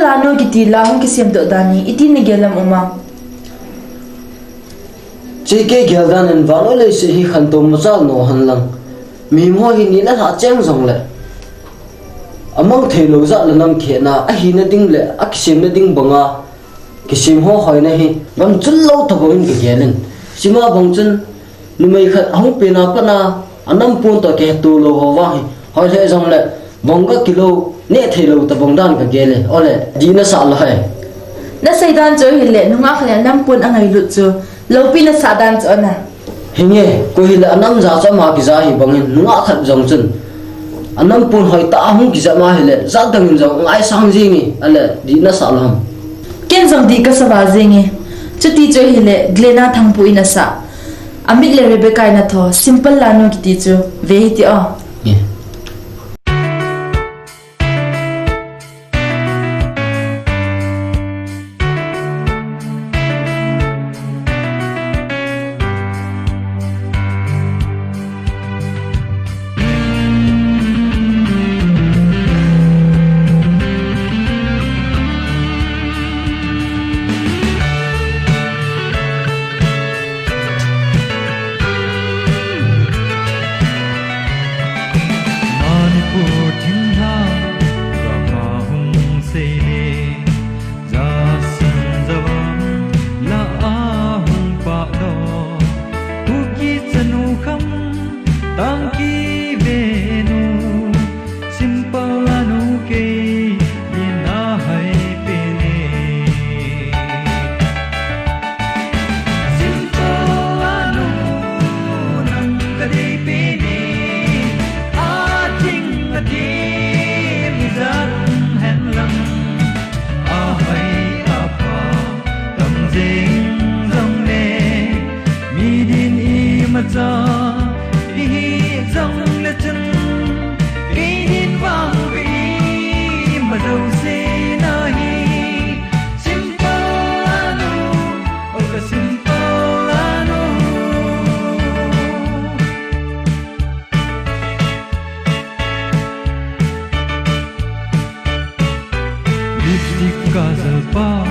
Lanu kiti lahung kisim do dani iti ni gelam uma Chike geldan en valo le se hi khan to machal no han lang mi mo hi ni la ha cheng jong le amang thelo za la nam khe na a hi na ding le a kisim na ding banga kisim ho hoi na hi bang chul lo tho bang ge gelen sima bang chun numai khat hong pe na pa na anam pon to ke tu lo ho wa hi hoi le jong le bonga kilo ne thelo ta bang dan ka gele ole dina sa la hai na saidan jo hile nunga khale lampun angai lut chu lopi na sadan cho na hinge ko hi la anam za cha ma ki za hi bangin nunga khat jong chun anam pun hoi ta hung ki za ma hele za dang jong ngai sang ji ni ale dina sa lam ken jong di ka sawa zingi chuti jo hile Glenna Thangpu ina sa Amit le Rebecca ina tho simple Lanu kiti chu ve hi ti o Hãy subscribe cho kênh Ghiền Mì Gõ để không bỏ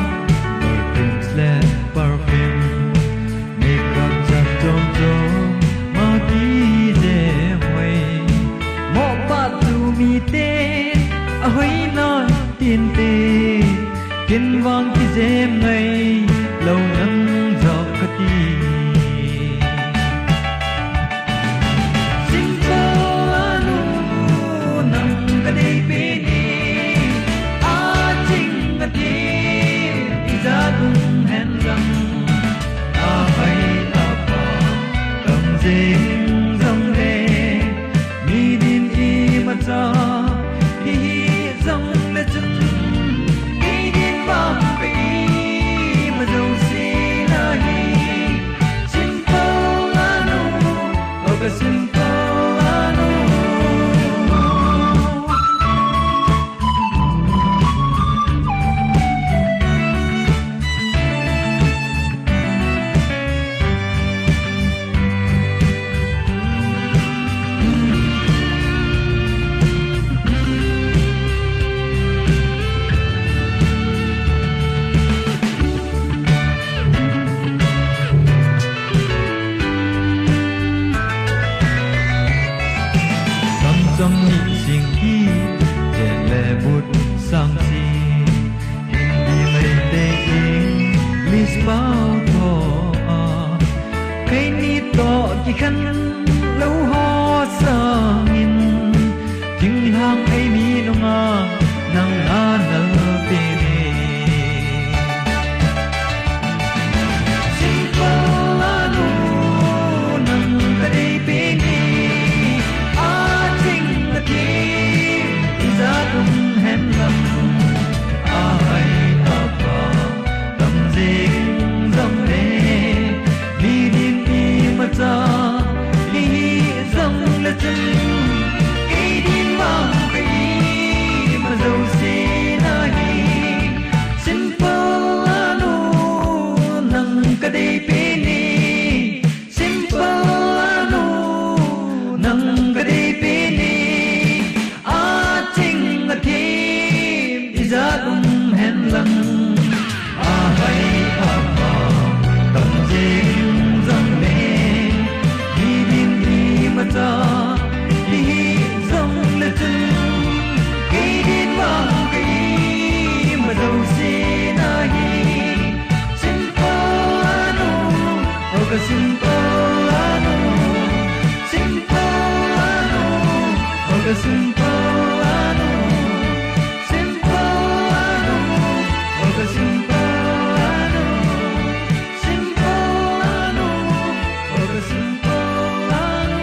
lỡ lăng a hay a ha tâm dinh dâng nè đi đi đi mà ta đi dòng lệ chân đi đi vang đi mà đâu xin a hi simple anu oga simple anu simple anu oga simple anu simple anu oga simple anu simple anu oga simple anu.